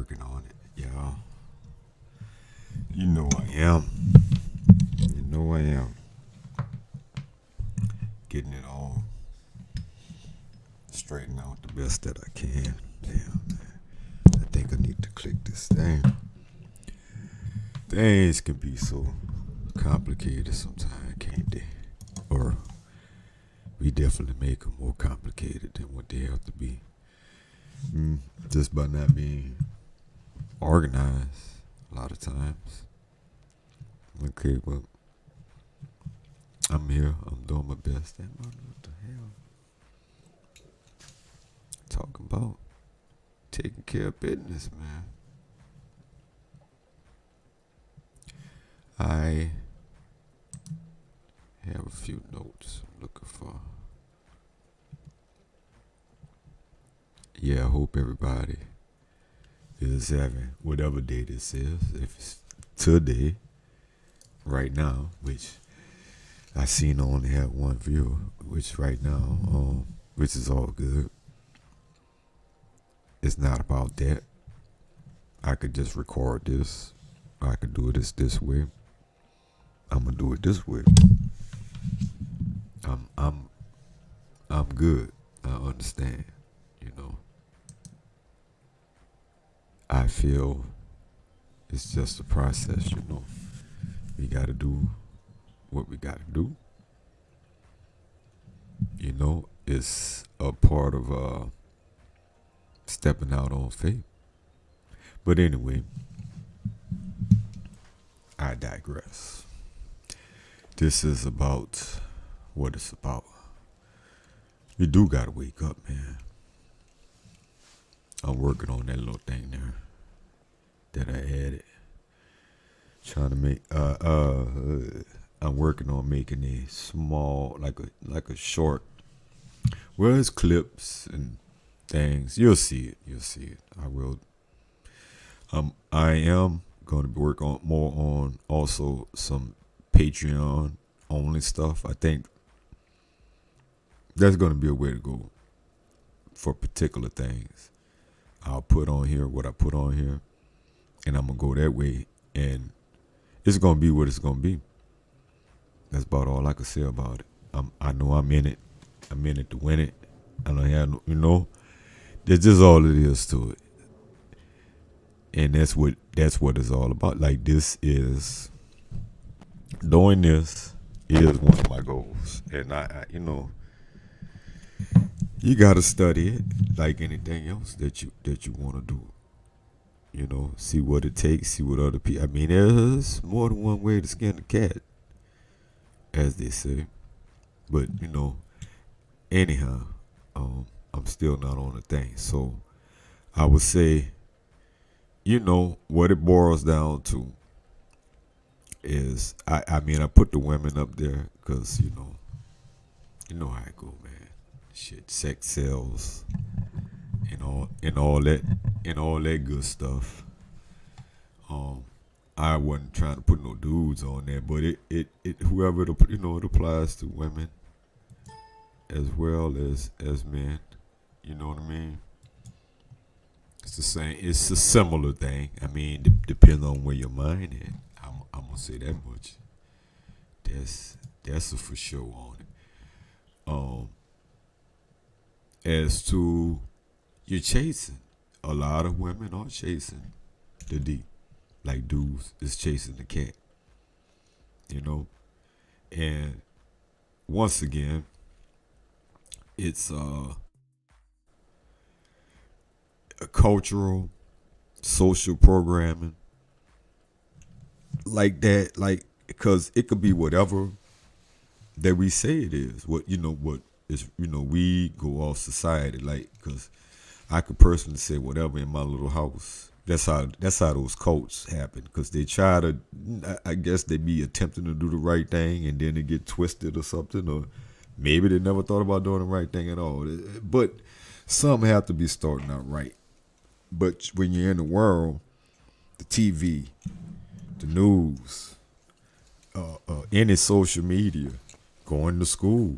working on it, y'all. You know I am. You know I am. Getting it all straightened out the best that I can. Damn, man. I think I need to click this thing. Things can be so complicated sometimes, can't they? Or we definitely make them more complicated than what they have to be. Just by not being organized a lot of times. Okay, well, I'm here. I'm doing my best. Damn, what the hell? Talking about taking care of business, man. I have a few notes I'm looking for. Yeah, I hope everybody is having whatever day this is. If it's today, right now, which I seen I only have one viewer, which right now, which is all good. It's not about that. I could just record this. I could do this way. I'm gonna do it this way. I'm good. I understand. You know. I feel it's just a process. You know. We gotta do what we gotta do. You know, it's a part of stepping out on faith. But anyway, I digress. This is about what it's about. You do gotta wake up, man. I'm working on that little thing there that I added. Trying to make I'm working on making a small like a short, well, it's clips and things. You'll see it. I will. I am going to be working on more on also some Patreon only stuff. I think that's going to be a way to go for particular things. I'll put on here what I put on here, and I'm gonna go that way, and it's gonna be what it's gonna be. That's about all I can say about it. I know I'm in it. I'm in it to win it. I don't have, that's just all it is to it. And that's what it's all about. Like doing this is one of my goals. And I you gotta study it like anything else that you want to do. See what it takes, see what other people. I mean, there's more than one way to skin the cat, as they say. But anyhow, I'm still not on the thing. So I would say, what it boils down to is, I mean, I put the women up there because you know how it go, man. Shit, sex sells, and all that good stuff. I wasn't trying to put no dudes on there, but it whoever it applies to women as well as men. You know what I mean? It's the same. It's a similar thing. I mean, depends on where your mind is. I'm gonna say that much. That's a for sure on it. As to you're chasing, a lot of women are chasing the D, like dudes is chasing the cat. And once again, it's a cultural, social programming like that, like because it could be whatever that we say it is. What is we go off society, like, because I could personally say whatever in my little house. That's how those cults happen, because they try to, I guess they be attempting to do the right thing and then they get twisted or something, or maybe they never thought about doing the right thing at all. But some have to be starting out right. But when you're in the world, the TV, the news, any social media, going to school,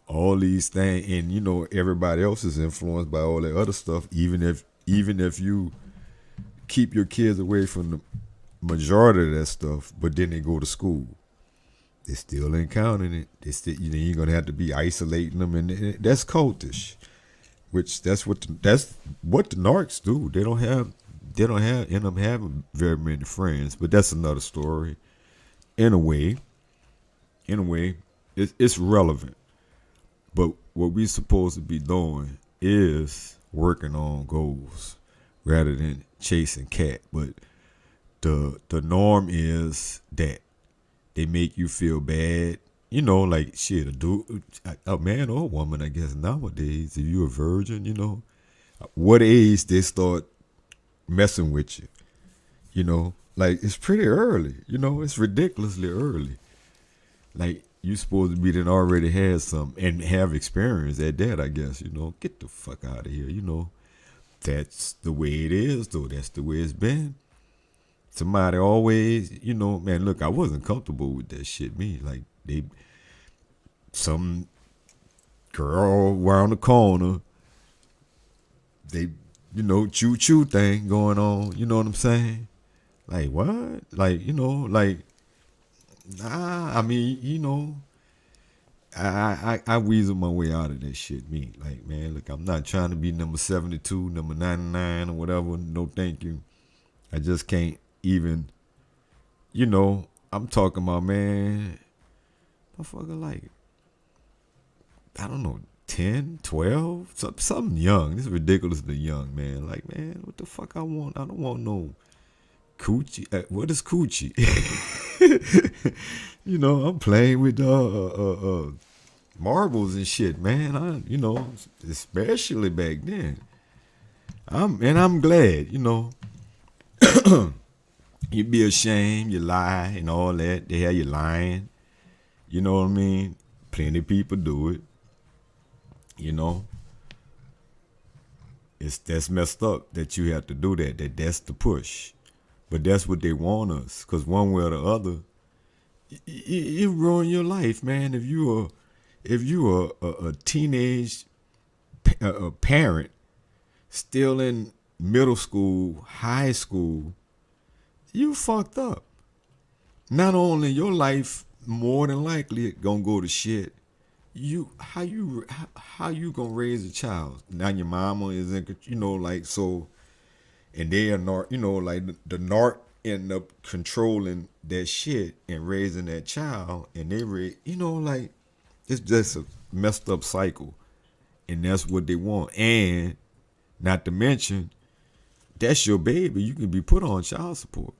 all these things, and everybody else is influenced by all that other stuff. Even if you keep your kids away from the majority of that stuff, but then they go to school. They still encountering it. They still, you're gonna have to be isolating them, and that's cultish. Which that's what the narcs do. They don't end up having very many friends, but that's another story. In a way, it's relevant. But what we supposed to be doing is working on goals rather than chasing cat. But the norm is that they make you feel bad. Like shit, a man or a woman, I guess nowadays, if you're a virgin, what age they start messing with you. Like it's pretty early, it's ridiculously early. Like you supposed to be then already had some and have experience at that, I guess, get the fuck out of here, That's the way it is though. That's the way it's been. Somebody always, man, look, I wasn't comfortable with that shit. Me, like some girl around the corner, they, choo-choo thing going on, you know what I'm saying? Like, what? Like, like, nah, I mean, I weasel my way out of that shit, me. Like, man, look, I'm not trying to be number 72, number 99 or whatever. No, thank you. I just can't even, I'm talking about, man, motherfucker, like, I don't know, 10, 12, something young. This is ridiculously young, man. Like, man, what the fuck I want? I don't want no coochie. What is coochie? I'm playing with marbles and shit, man. Especially back then. I'm glad, you be ashamed, you lie and all that. They have you lying. You know what I mean? Plenty of people do it. That's messed up that you have to do that. That's the push. But that's what they want us. Because one way or the other, you ruin your life, man. If you are a teenage parent still in middle school, high school, you fucked up. Not only your life more than likely gonna go to shit. How you gonna raise a child? Now your mama is in, like so, and they are not, like the narc end up controlling that shit and raising that child, and they like it's just a messed up cycle, and that's what they want. And not to mention, that's your baby. You can be put on child support.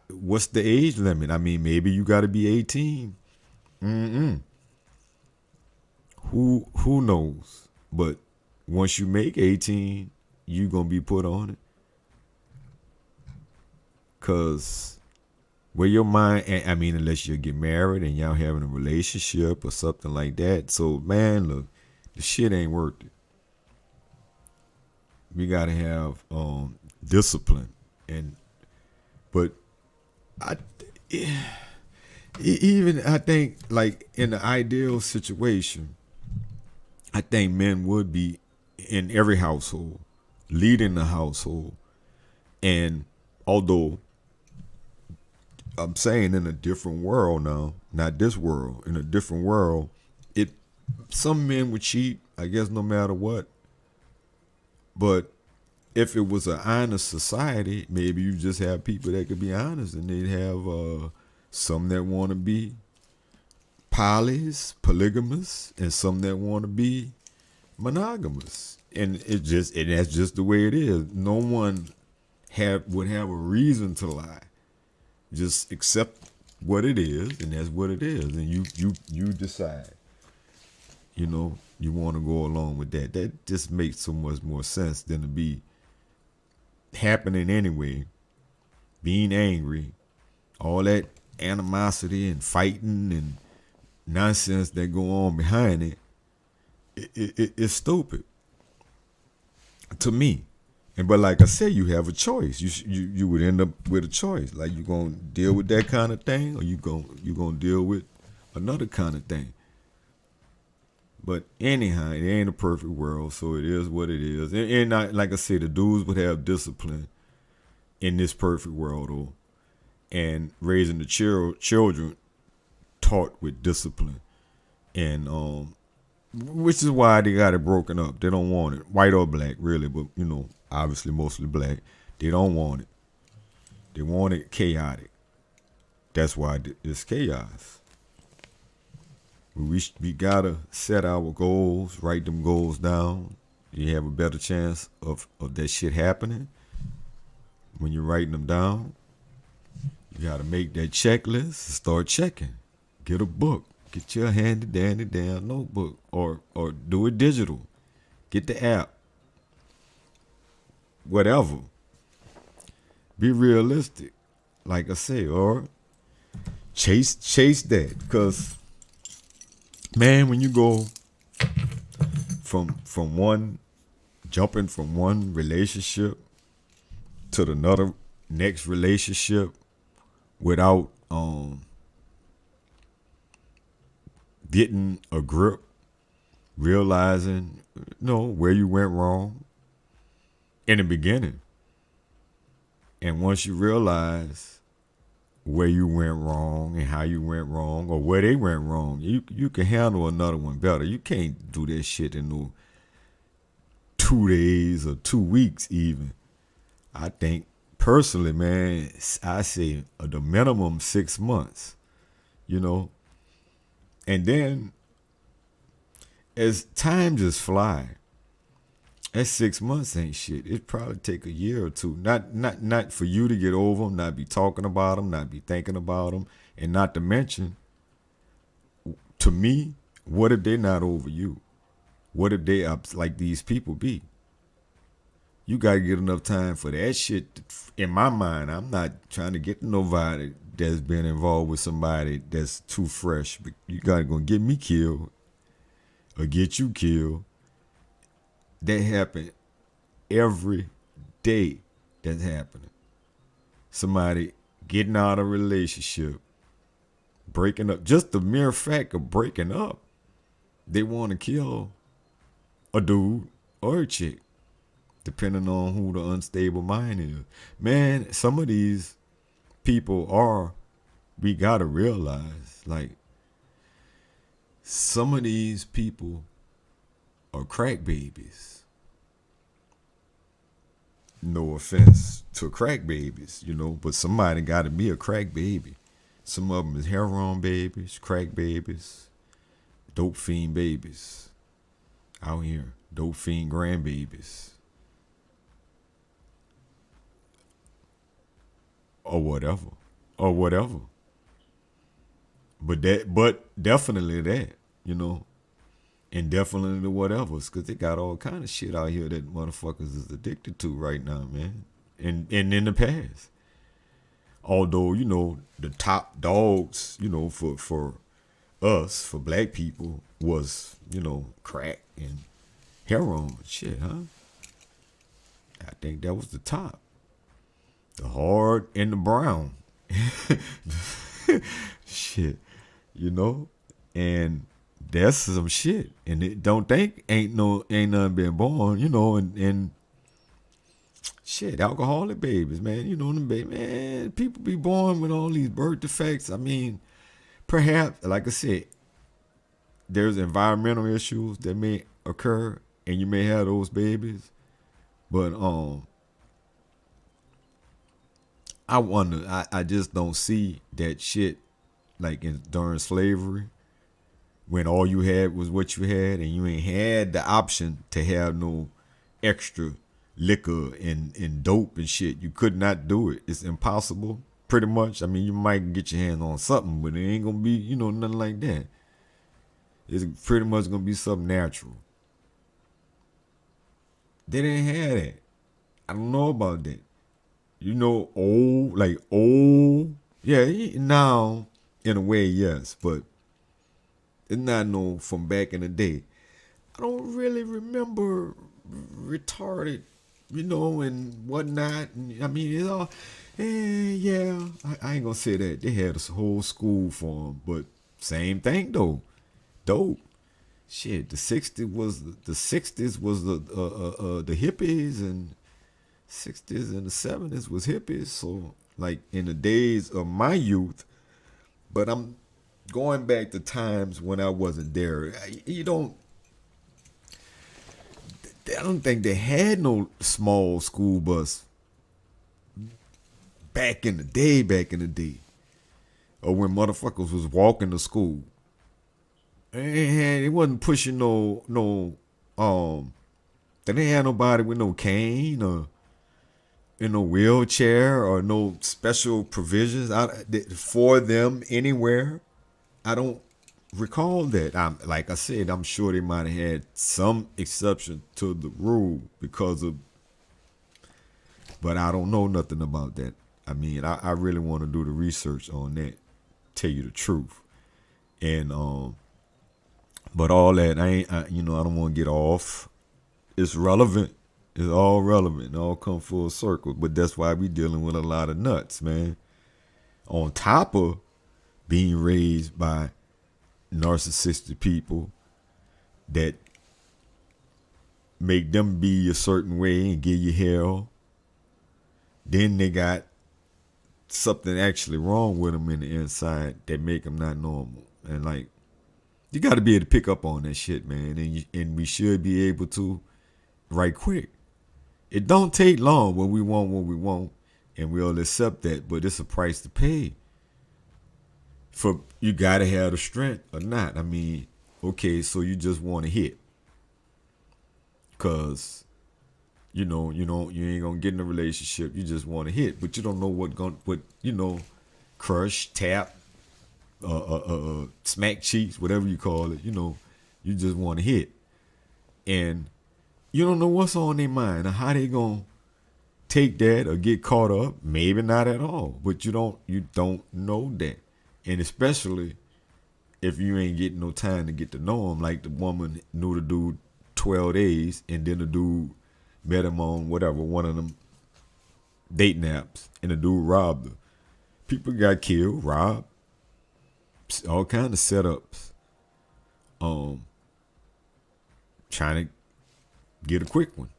What's the age limit? I mean, maybe you got to be 18. Who knows? But once you make 18, you gonna be put on it. Cause where your mind, I mean, unless you get married and y'all having a relationship or something like that. So man, look, the shit ain't worth it. We gotta have discipline, but even I think like in the ideal situation, I think men would be in every household, leading the household. And although I'm saying in a different world now, not this world, in a different world, some men would cheat, I guess, no matter what. But if it was an honest society, maybe you just have people that could be honest, and they'd have some that want to be polygamous, and some that want to be monogamous. And that's just the way it is. No one would have a reason to lie. Just accept what it is, and that's what it is. And you decide. You want to go along with that. That just makes so much more sense than to be happening anyway, being angry, all that animosity and fighting and nonsense that go on behind it. It's stupid to me. But like I said, you have a choice. You would end up with a choice. Like you gonna deal with that kind of thing, or you gonna deal with another kind of thing. But anyhow, it ain't a perfect world, so it is what it is. And like I said, the dudes would have discipline in this perfect world, though, and raising the children taught with discipline, and which is why they got it broken up. They don't want it, white or black, really, but obviously mostly black. They don't want it. They want it chaotic. That's why it's chaos. We gotta set our goals, write them goals down. You have a better chance of that shit happening when you're writing them down. You gotta make that checklist, start checking. Get a book. Get your handy dandy damn notebook. Or do it digital. Get the app. Whatever. Be realistic. Like I say, or chase that. Cause man, when you go from one jumping from one relationship to the next relationship without getting a grip, realizing where you went wrong in the beginning. And once you realize where you went wrong and how you went wrong or where they went wrong, you can handle another one better. You can't do that shit in no 2 days or 2 weeks even. I think personally, man, I say the minimum 6 months, and then as time just fly, that 6 months ain't shit. It probably take a year or two. Not for you to get over them, not be talking about them, not be thinking about them, and not to mention, to me, what if they not over you? What if they like these people be? You gotta get enough time for that shit. In my mind, I'm not trying to get nobody that's been involved with somebody that's too fresh. But you gotta go get me killed or get you killed. That happen every day. That's happening. Somebody getting out of a relationship, breaking up. Just the mere fact of breaking up, they want to kill a dude or a chick, depending on who the unstable mind is. Man, some of these people we gotta realize, like, some of these people are crack babies. No offense to crack babies, but somebody gotta be a crack baby. Some of them is heroin babies, crack babies, dope fiend babies out here, dope fiend grandbabies. Or whatever. But definitely that, and definitely the whatevers, because they got all kind of shit out here that motherfuckers is addicted to right now, man. And in the past. Although, the top dogs, for us, for black people, was, crack and heroin. Shit, huh? I think that was the top. The hard and the brown. Shit, and that's some shit. And it don't think ain't nothing been born, and shit, alcoholic babies, man. Them babies, man, people be born with all these birth defects. I mean, perhaps, like I said, there's environmental issues that may occur and you may have those babies. But I wonder, I just don't see that shit like during slavery, when all you had was what you had and you ain't had the option to have no extra liquor and dope and shit. You could not do it. It's impossible, pretty much. I mean, you might get your hands on something, but it ain't gonna be, nothing like that. It's pretty much gonna be something natural. They didn't have that. I don't know about that. Old. Yeah, now, in a way, yes, but it's not no from back in the day. I don't really remember retarded, and whatnot. And, I mean, it's all, yeah, I ain't gonna say that. They had a whole school for them, but same thing, though. Dope. shit. The hippies, and '60s and the '70s was hippies. So like in the days of my youth, but I'm going back to times when I wasn't there. You don't. I don't think they had no small school bus back in the day. Back in the day, or when motherfuckers was walking to school. It wasn't pushing um. They didn't have nobody with no cane or in no wheelchair or no special provisions for them anywhere. I don't recall that. I'm like I said, I'm sure they might have had some exception to the rule because of, but I don't know nothing about that. I mean, I really want to do the research on that. Tell you the truth, and but all that I don't want to get off. It's relevant. It's all relevant. It all come full circle. But that's why we dealing with a lot of nuts, man. On top of being raised by narcissistic people that make them be a certain way and give you hell. Then they got something actually wrong with them in the inside that make them not normal. And like, you got to be able to pick up on that shit, man. And we should be able to right quick. It don't take long when we want what we want, and we'll accept that. But it's a price to pay. For you gotta have the strength or not. I mean, okay, so you just want to hit, cause you ain't gonna get in a relationship. You just want to hit, but you don't know what crush, tap, smack cheeks, whatever you call it. You just want to hit, and you don't know what's on their mind or how they gonna take that or get caught up. Maybe not at all, but you don't know that, and especially if you ain't getting no time to get to know them. Like the woman knew the dude 12 days, and then the dude met him on whatever one of them dating apps, and the dude robbed her. People got killed, robbed, all kind of setups. Trying to get a quick one.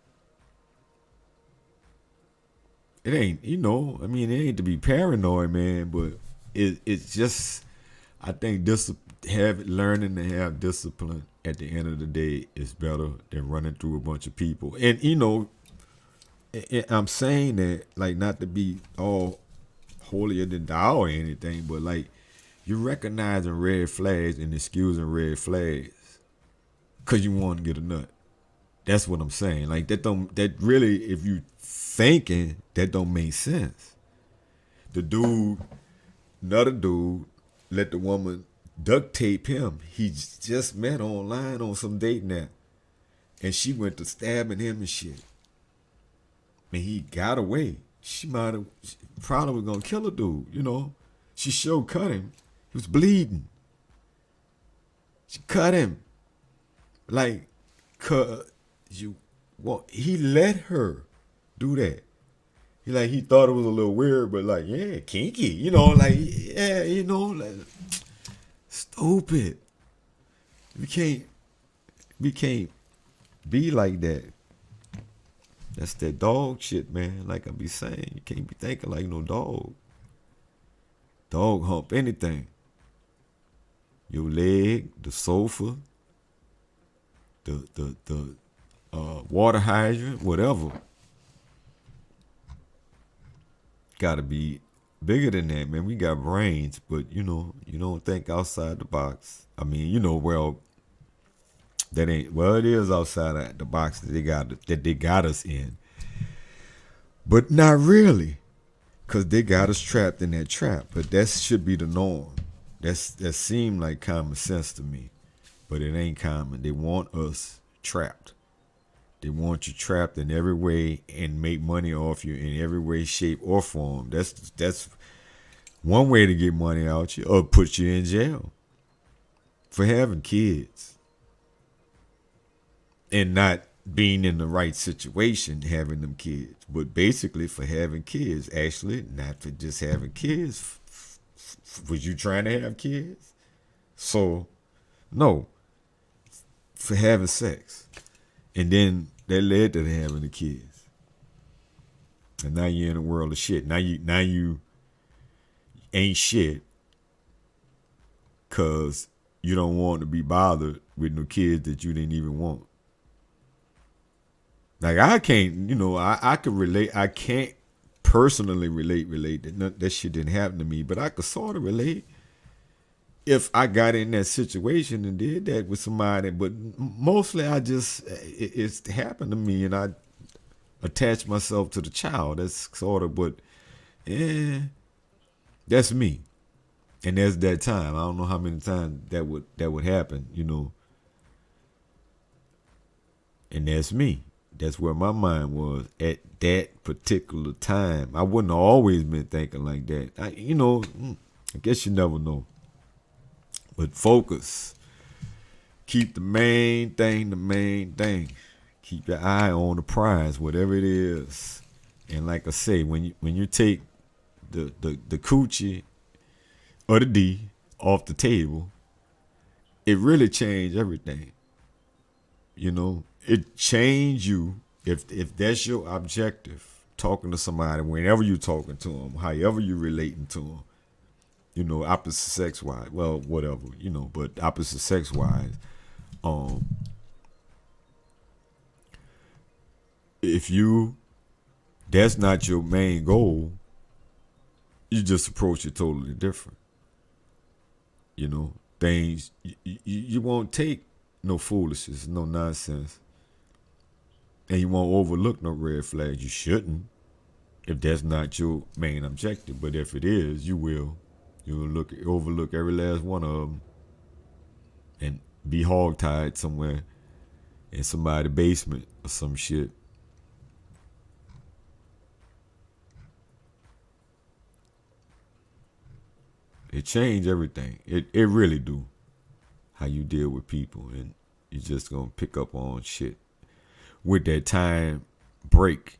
It ain't, it ain't to be paranoid, man, but it's just, I think learning to have discipline at the end of the day is better than running through a bunch of people. And, I'm saying that, like, not to be all holier than thou or anything, but, like, you're recognizing red flags and excusing red flags because you want to get a nut. That's what I'm saying. Like, that really, if you thinking, that don't make sense. Another dude, let the woman duct tape him. He just met online on some dating app, and she went to stabbing him and shit. And he got away. She probably was gonna kill a dude. She sure cut him. He was bleeding. She cut him. Like, he let her do that. He thought it was a little weird, but like, yeah, kinky, stupid. We can't be like that. That's that dog shit, man. Like I be saying, you can't be thinking like no dog. Dog hump anything. Your leg, the sofa, the water hydrant, whatever. Gotta be bigger than that, man. We got brains, but you don't think outside the box. I mean, it is outside the box that they got us in. But not really. Cause they got us trapped in that trap. But that should be the norm. That seemed like common sense to me. But it ain't common. They want us trapped. They want you trapped in every way and make money off you in every way, shape, or form. That's one way to get money out you, or put you in jail for having kids and not being in the right situation, having them kids. But basically for having kids, actually, not for just having kids. Was you trying to have kids? So, no. for having sex, and then that led to having the kids, and now you're in a world of shit. Now you ain't shit because you don't want to be bothered with no kids that you didn't even want. Like I can't, I could relate. I can't personally relate that shit didn't happen to me, but I could sort of relate if I got in that situation and did that with somebody. But mostly I just, it's happened to me and I attach myself to the child. That's sort of, but yeah, that's me. And there's that time. I don't know how many times that would happen, And that's me. That's where my mind was at that particular time. I wouldn't have always been thinking like that. I guess you never know. But focus. Keep the main thing the main thing. Keep your eye on the prize, whatever it is. And like I say, when you take the coochie or the D off the table, it really changed everything. It changed you if that's your objective. Talking to somebody, whenever you're talking to them, however you're relating to them, opposite sex wise, well, whatever, but opposite sex wise, if that's not your main goal, you just approach it totally different. Things you won't take no foolishness, no nonsense, and you won't overlook no red flags. You shouldn't, if that's not your main objective. But if it is, you will. You'll overlook every last one of them, and be hogtied somewhere in somebody's basement or some shit. It changed everything. It really do. How you deal with people, and you just gonna pick up on shit with that time break.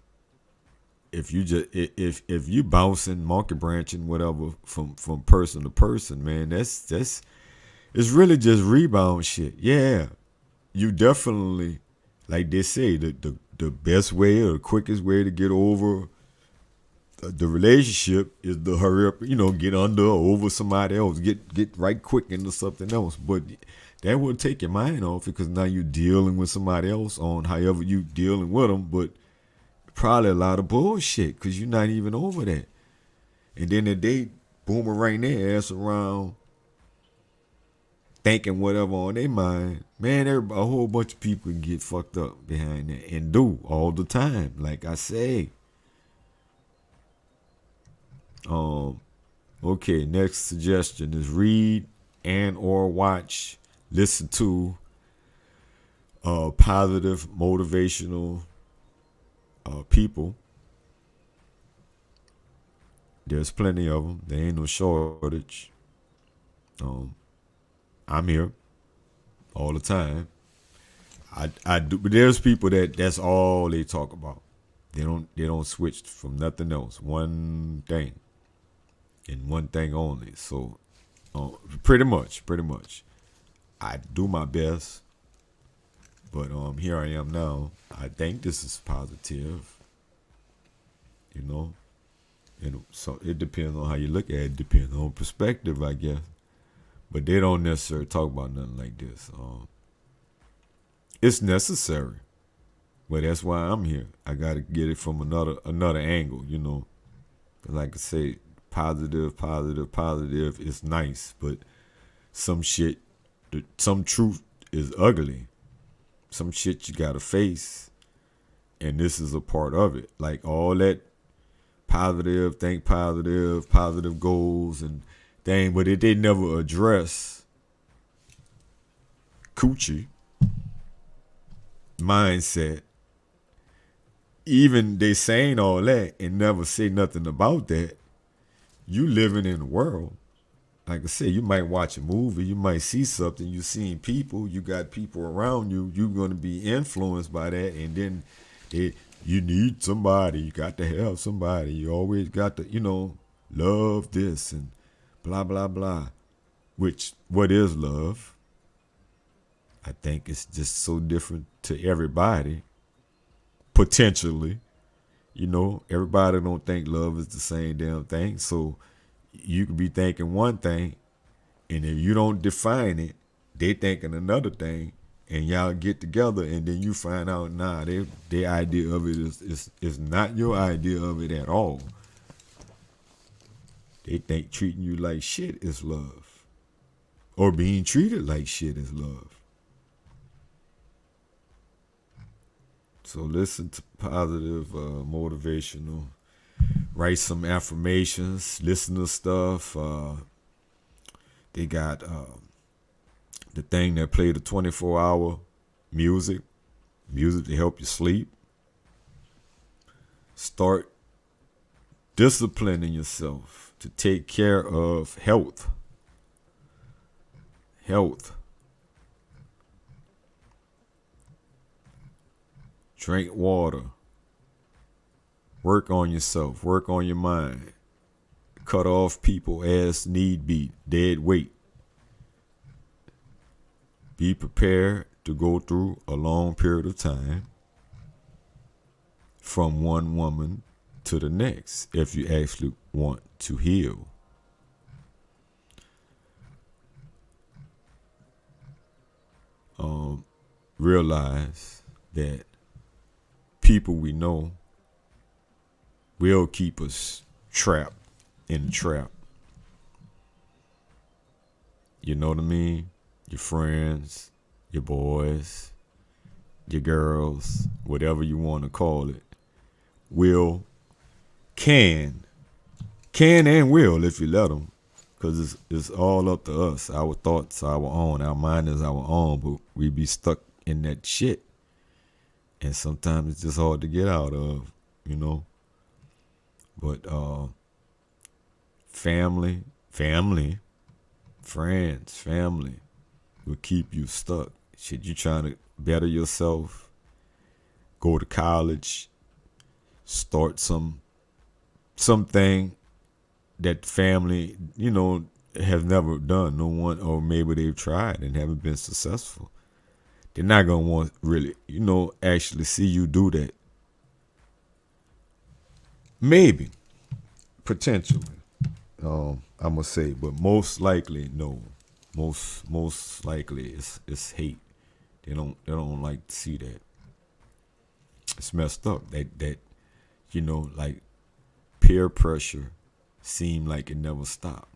If you bouncing, monkey branching, whatever, from person to person, man, that's it's really just rebound shit. Yeah, you definitely, like they say, the best way or the quickest way to get over the relationship is to hurry up, get under or over somebody else, get right quick into something else. But that will take your mind off, because now you're dealing with somebody else on however you dealing with them, but probably a lot of bullshit because you're not even over that. And then if they boomerang their ass around thinking whatever on their mind, man, a whole bunch of people can get fucked up behind that, and do all the time. Like I say. Okay, next suggestion is read and or watch, listen to positive, motivational people. There's plenty of them. There ain't no shortage. I'm here all the time. I do, but there's people that's all they talk about. They don't switch from nothing else. One thing. And one thing only. So, pretty much, I do my best. But here I am now. I think this is positive. And so it depends on how you look at it. It depends on perspective, I guess. But they don't necessarily talk about nothing like this. It's necessary. But that's why I'm here. I got to get it from another angle, Like I say, positive is nice, but some shit, some truth is ugly. Some shit you gotta face, and this is a part of it. Like all that positive, think positive goals and thing, but they never address coochie mindset. Even they saying all that and never say nothing about that. You living in the world. Like I said, you might watch a movie, you might see something, you seeing people, you got people around you, you're going to be influenced by that, and then you need somebody, you got to have somebody, you always got to, love this and blah, blah, blah. Which, what is love? I think it's just so different to everybody, potentially. You know, everybody don't think love is the same damn thing. So you could be thinking one thing, and if you don't define it, they thinking another thing, and y'all get together, and then you find out, nah, their idea of it is not your idea of it at all. They think treating you like shit is love, or being treated like shit is love. So listen to positive, motivational. Write some affirmations. Listen to stuff. They got the thing that play the 24-hour music to help you sleep. Start disciplining yourself to take care of health. Drink water. Work on yourself. Work on your mind. Cut off people as need be. Dead weight. Be prepared to go through a long period of time from one woman to the next if you actually want to heal. Realize that people we know will keep us trapped in the trap. You know what I mean? Your friends, your boys, your girls, whatever you want to call it, can and will if you let them. Because it's all up to us. Our thoughts are our own. Our mind is our own. But we be stuck in that shit. And sometimes it's just hard to get out of, you know. But family, friends, family will keep you stuck. Shit, you trying to better yourself, go to college, start something that family, you know, has never done. No one, or maybe they've tried and haven't been successful. They're not gonna want really, you know, actually see you do that. Maybe, potentially, I'm gonna say, but most likely no. Most likely it's hate. They don't like to see that. It's messed up. That you know, like peer pressure seemed like it never stopped.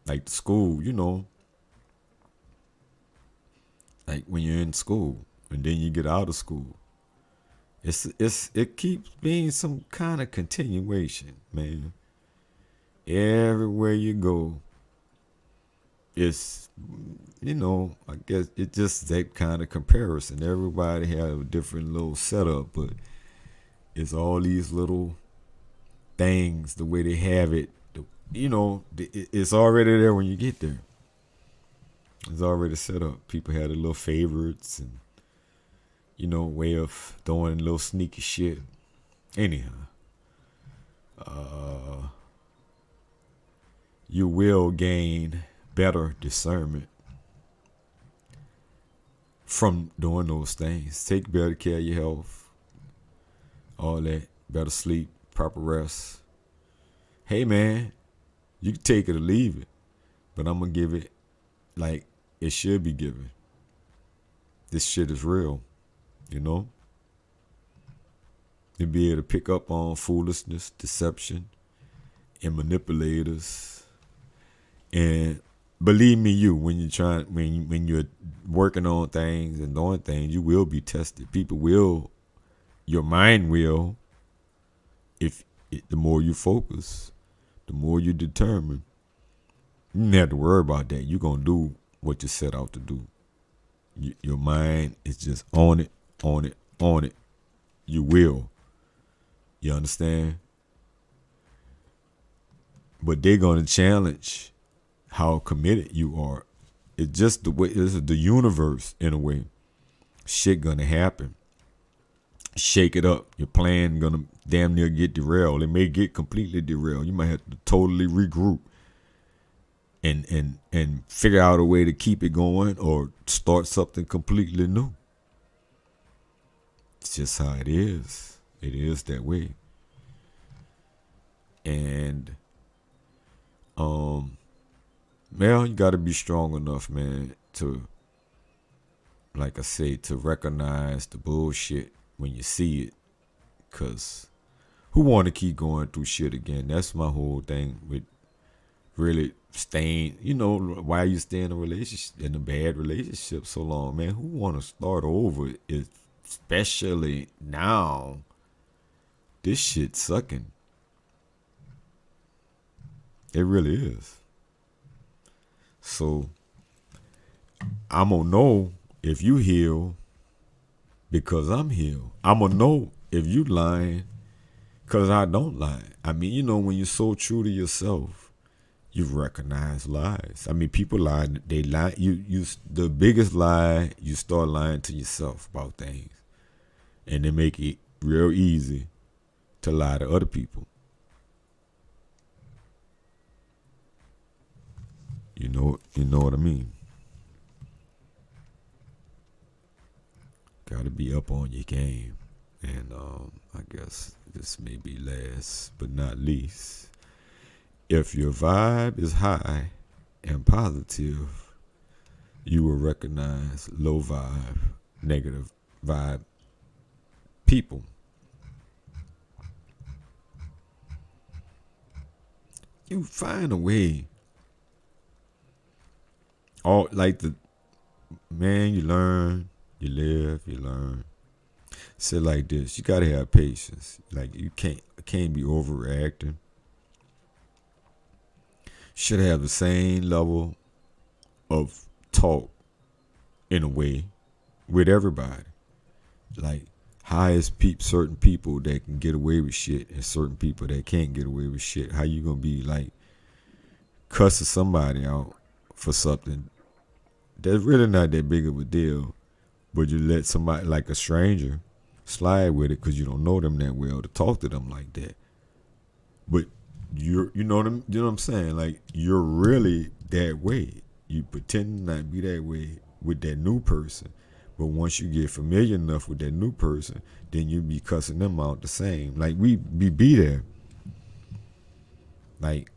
Like the school, you know, like when you're in school and then you get out of school, it keeps being some kind of continuation, man. Everywhere you go, it's, you know, I guess it's just that kind of comparison. Everybody have a different little setup, but it's all these little things, the way they have it, you know, it's already there when you get there. It's already set up. People had their little favorites and, you know, way of throwing little sneaky shit. Anyhow, you will gain better discernment from doing those things. Take better care of your health, all that, better sleep, proper rest. Hey man, you can take it or leave it, but I'm gonna give it like it should be given. This shit is real, you know? To be able to pick up on foolishness, deception, and manipulators. And believe me, when you're working on things and doing things, you will be tested. People will, your mind will, the more you focus, the more you determine. You don't have to worry about that. You're going to do what you set out to do. Your mind is just on it. You will. You understand? But they're going to challenge how committed you are. It's just the way, it's the universe in a way. Shit gonna happen. Shake it up. Your plan gonna damn near get derailed. It may get completely derailed. You might have to totally regroup. and figure out a way to keep it going or start something completely new. It's just how it is. It is that way. And man, you gotta be strong enough, man, to, like I say, to recognize the bullshit when you see it. Cause who wanna keep going through shit again? That's my whole thing with really staying, why you stay in a relationship, in a bad relationship so long, man. Who wanna start over? Especially now. This shit sucking. It really is. So I'm gonna know if you heal because I'm healed. I'm gonna know if you lying because I don't lie. I mean, when you're so true to yourself, you recognize lies. I mean, people lie. They lie. You. The biggest lie, you start lying to yourself about things, and they make it real easy to lie to other people. You know what I mean. Got to be up on your game, and I guess this may be last but not least. If your vibe is high and positive, you will recognize low vibe, negative vibe people. You find a way. All like the man, you learn, you live, you learn. Say like this, you gotta have patience. Like you can't be overreacting. Should have the same level of talk in a way with everybody. Like highest certain people that can get away with shit and certain people that can't get away with shit. How you gonna be like cussing somebody out for something that's really not that big of a deal, but you let somebody like a stranger slide with it because you don't know them that well to talk to them like that. But you know what I'm saying? Like you're really that way. You pretend to not be that way with that new person, but once you get familiar enough with that new person, then you be cussing them out the same. Like we be there. Like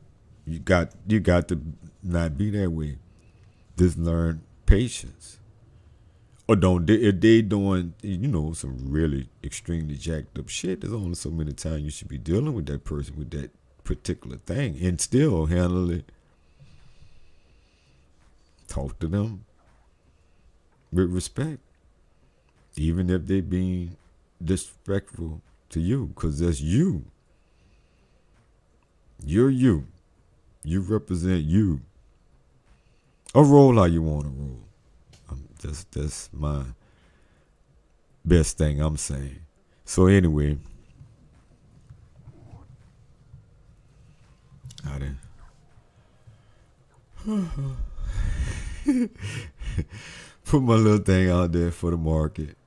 you got to not be that way. Just learn patience. Or don't if they doing some really extremely jacked up shit, there's only so many times you should be dealing with that person with that particular thing and still handle it. Talk to them with respect, even if they being disrespectful to you, because that's you. You're you. You represent you. Or roll how you want to roll. That's my best thing I'm saying. So anyway, I didn't put my little thing out there for the market,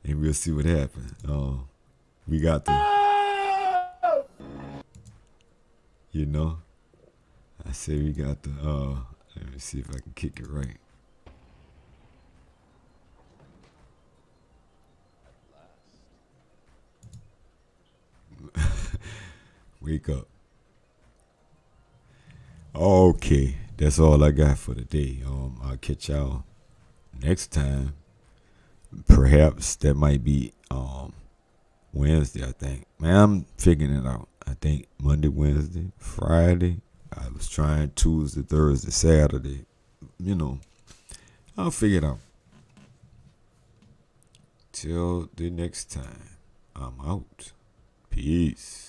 and we'll see what happens. We got the, I say we got the. Let me see if I can kick it right. Wake up. Okay, that's all I got for today. I'll catch y'all next time. Perhaps that might be Wednesday, I think. Man, I'm figuring it out. I think Monday, Wednesday, Friday. I was trying Tuesday, Thursday, Saturday. I'll figure it out. Till the next time, I'm out. Peace.